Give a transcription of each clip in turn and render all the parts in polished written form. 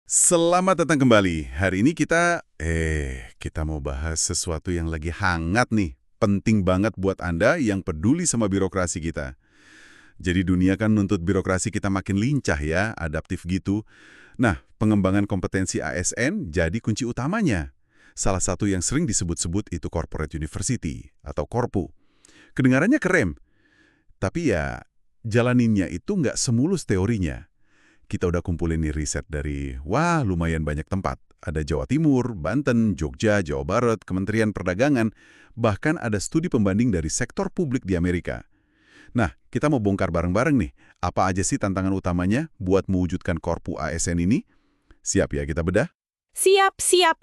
Selamat datang kembali. Hari ini kita mau bahas sesuatu yang lagi hangat nih. Penting banget buat Anda yang peduli sama birokrasi kita. Jadi dunia kan nuntut birokrasi kita makin lincah ya, adaptif gitu. Nah, pengembangan kompetensi ASN jadi kunci utamanya. Salah satu yang sering disebut-sebut itu Corporate University atau Korpu. Kedengarannya keren, tapi ya jalaninnya itu nggak semulus teorinya. Kita udah kumpulin nih riset dari, lumayan banyak tempat. Ada Jawa Timur, Banten, Jogja, Jawa Barat, Kementerian Perdagangan, bahkan ada studi pembanding dari sektor publik di Amerika. Nah, kita mau bongkar bareng-bareng nih, apa aja sih tantangan utamanya buat mewujudkan Korpu ASN ini? Siap ya kita bedah? Siap, siap.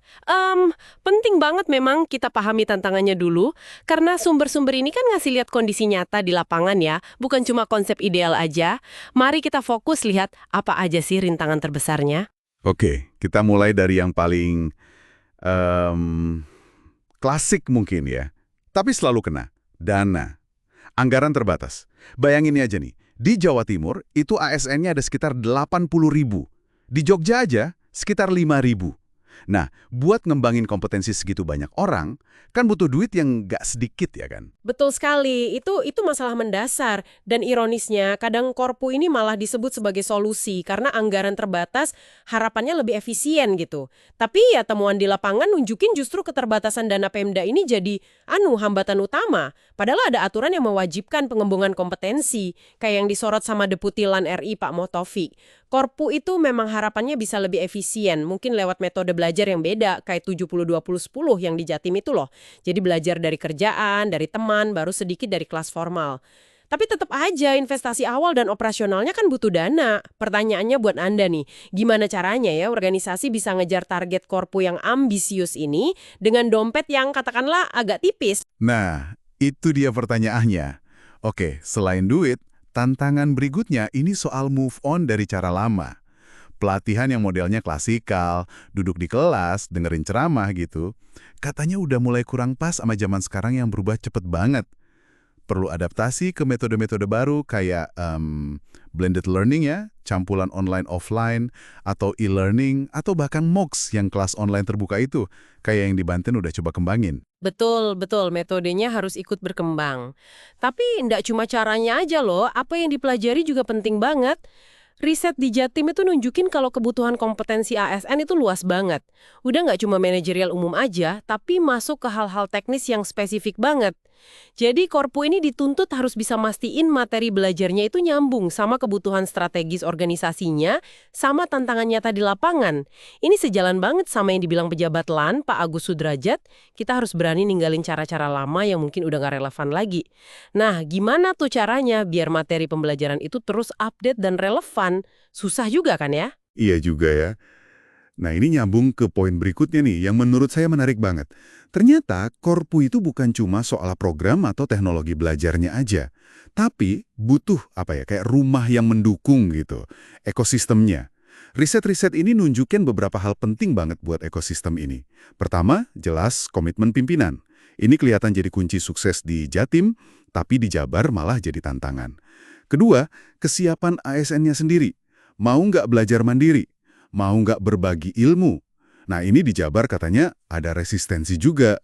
Penting banget memang kita pahami tantangannya dulu, karena sumber-sumber ini kan ngasih lihat kondisi nyata di lapangan ya, bukan cuma konsep ideal aja. Mari kita fokus lihat apa aja sih rintangan terbesarnya. Oke, kita mulai dari yang paling em, klasik mungkin ya, tapi selalu kena, dana. Anggaran terbatas. Bayangin aja nih, di Jawa Timur itu ASN-nya ada sekitar 80.000. Di Jogja aja sekitar 5.000. Nah, buat ngembangin kompetensi segitu banyak orang, kan butuh duit yang nggak sedikit ya kan? Betul sekali, itu masalah mendasar. Dan ironisnya, kadang Korpu ini malah disebut sebagai solusi, karena anggaran terbatas, harapannya lebih efisien gitu. Tapi ya temuan di lapangan nunjukin justru keterbatasan dana Pemda ini jadi, hambatan utama. Padahal ada aturan yang mewajibkan pengembangan kompetensi, kayak yang disorot sama Deputi LAN RI Pak Motovik. Korpu itu memang harapannya bisa lebih efisien, mungkin lewat metode belajar yang beda, kayak 70-20-10 yang di Jatim itu loh. Jadi belajar dari kerjaan, dari teman, baru sedikit dari kelas formal. Tapi tetap aja investasi awal dan operasionalnya kan butuh dana. Pertanyaannya buat Anda nih, gimana caranya ya organisasi bisa ngejar target korpu yang ambisius ini dengan dompet yang katakanlah agak tipis? Nah, itu dia pertanyaannya. Oke, selain duit, tantangan berikutnya ini soal move on dari cara lama. Pelatihan yang modelnya klasikal, duduk di kelas, dengerin ceramah gitu, katanya udah mulai kurang pas sama zaman sekarang yang berubah cepet banget. Perlu adaptasi ke metode-metode baru kayak blended learning ya, campuran online-offline, atau e-learning, atau bahkan MOOCs yang kelas online terbuka itu, kayak yang di Banten udah coba kembangin. Betul, betul. Metodenya harus ikut berkembang. Tapi ndak cuma caranya aja loh, apa yang dipelajari juga penting banget. Riset di Jatim itu nunjukin kalau kebutuhan kompetensi ASN itu luas banget. Udah nggak cuma manajerial umum aja, tapi masuk ke hal-hal teknis yang spesifik banget. Jadi Korpu ini dituntut harus bisa mastiin materi belajarnya itu nyambung sama kebutuhan strategis organisasinya, sama tantangan nyata di lapangan. Ini sejalan banget sama yang dibilang pejabat LAN, Pak Agus Sudrajat, kita harus berani ninggalin cara-cara lama yang mungkin udah nggak relevan lagi. Nah, gimana tuh caranya biar materi pembelajaran itu terus update dan relevan? Susah juga kan ya? Iya juga ya. Nah, ini nyambung ke poin berikutnya nih, yang menurut saya menarik banget. Ternyata, Korpu itu bukan cuma soal program atau teknologi belajarnya aja, tapi butuh kayak rumah yang mendukung gitu, ekosistemnya. Riset-riset ini nunjukin beberapa hal penting banget buat ekosistem ini. Pertama, jelas komitmen pimpinan. Ini kelihatan jadi kunci sukses di Jatim, tapi di Jabar malah jadi tantangan. Kedua, kesiapan ASN-nya sendiri. Mau nggak belajar mandiri? Mau nggak berbagi ilmu? Nah, ini di Jabar katanya ada resistensi juga.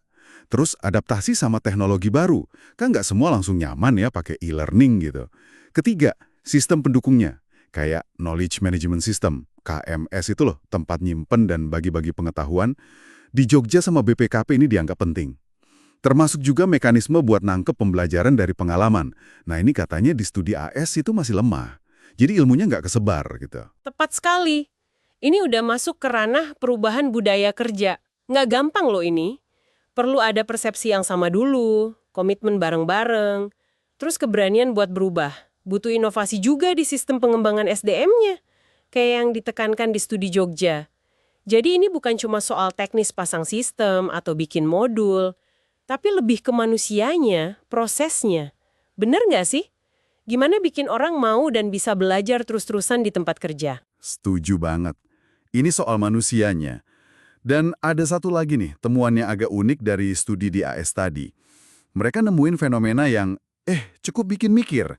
Terus adaptasi sama teknologi baru. Kan nggak semua langsung nyaman ya pakai e-learning gitu. Ketiga, sistem pendukungnya. Kayak Knowledge Management System, KMS itu loh, tempat nyimpen dan bagi-bagi pengetahuan. Di Jogja sama BPKP ini dianggap penting. Termasuk juga mekanisme buat nangkep pembelajaran dari pengalaman. Nah, ini katanya di studi AS itu masih lemah. Jadi ilmunya nggak kesebar gitu. Tepat sekali. Ini udah masuk ke ranah perubahan budaya kerja. Nggak gampang loh ini. Perlu ada persepsi yang sama dulu, komitmen bareng-bareng, terus keberanian buat berubah. Butuh inovasi juga di sistem pengembangan SDM-nya, kayak yang ditekankan di studi Jogja. Jadi ini bukan cuma soal teknis pasang sistem atau bikin modul, tapi lebih ke manusianya, prosesnya. Bener nggak sih? Gimana bikin orang mau dan bisa belajar terus-terusan di tempat kerja? Setuju banget. Ini soal manusianya. Dan ada satu lagi nih, temuannya agak unik dari studi di AS tadi. Mereka nemuin fenomena yang, cukup bikin mikir.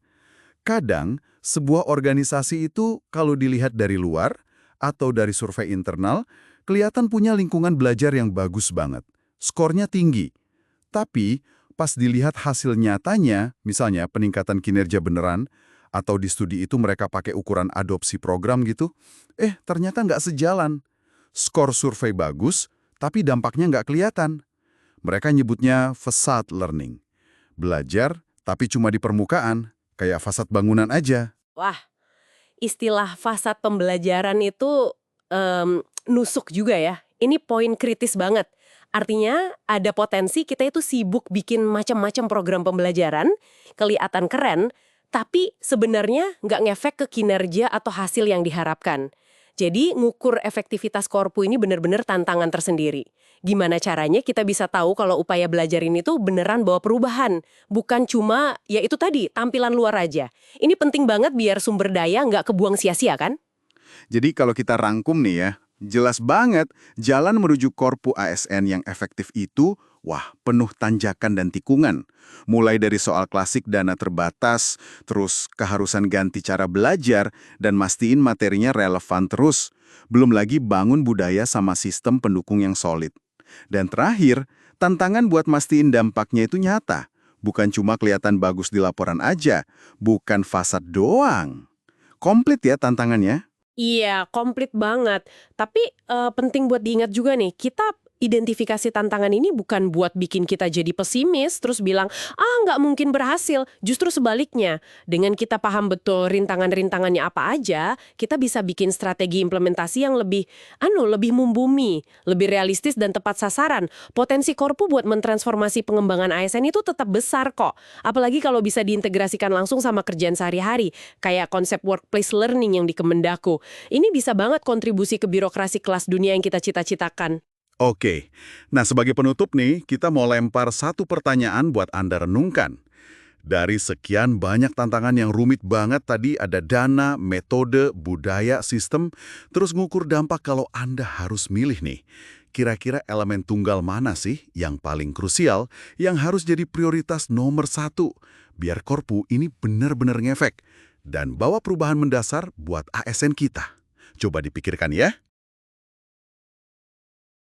Kadang, sebuah organisasi itu kalau dilihat dari luar, atau dari survei internal, kelihatan punya lingkungan belajar yang bagus banget. Skornya tinggi. Tapi, pas dilihat hasil nyatanya, misalnya peningkatan kinerja beneran, atau di studi itu mereka pakai ukuran adopsi program gitu, ternyata nggak sejalan. Skor survei bagus, tapi dampaknya nggak kelihatan. Mereka nyebutnya facade learning. Belajar, tapi cuma di permukaan, kayak fasad bangunan aja. Wah, istilah fasad pembelajaran itu nusuk juga ya. Ini poin kritis banget. Artinya ada potensi kita itu sibuk bikin macam-macam program pembelajaran, kelihatan keren, tapi sebenarnya nggak ngefek ke kinerja atau hasil yang diharapkan. Jadi ngukur efektivitas korpu ini benar-benar tantangan tersendiri. Gimana caranya kita bisa tahu kalau upaya belajar ini tuh beneran bawa perubahan, bukan cuma ya itu tadi tampilan luar aja. Ini penting banget biar sumber daya nggak kebuang sia-sia kan? Jadi kalau kita rangkum nih ya, jelas banget jalan menuju korpu ASN yang efektif itu, wah, penuh tanjakan dan tikungan. Mulai dari soal klasik dana terbatas, terus keharusan ganti cara belajar, dan mastiin materinya relevan terus. Belum lagi bangun budaya sama sistem pendukung yang solid. Dan terakhir, tantangan buat mastiin dampaknya itu nyata. Bukan cuma kelihatan bagus di laporan aja, bukan fasad doang. Komplit ya tantangannya. Iya, komplit banget. Tapi penting buat diingat juga nih, kita identifikasi tantangan ini bukan buat bikin kita jadi pesimis, terus bilang, nggak mungkin berhasil. Justru sebaliknya, dengan kita paham betul rintangan-rintangannya apa aja, kita bisa bikin strategi implementasi yang lebih mumbumi, lebih realistis dan tepat sasaran. Potensi korpu buat mentransformasi pengembangan ASN itu tetap besar kok. Apalagi kalau bisa diintegrasikan langsung sama kerjaan sehari-hari, kayak konsep workplace learning yang di Kemendaku. Ini bisa banget kontribusi ke birokrasi kelas dunia yang kita cita-citakan. Oke, nah sebagai penutup nih, kita mau lempar satu pertanyaan buat Anda renungkan. Dari sekian banyak tantangan yang rumit banget tadi ada dana, metode, budaya, sistem, terus ngukur dampak kalau Anda harus milih nih. Kira-kira elemen tunggal mana sih yang paling krusial, yang harus jadi prioritas nomor satu, biar korpu ini benar-benar ngefek dan bawa perubahan mendasar buat ASN kita? Coba dipikirkan ya.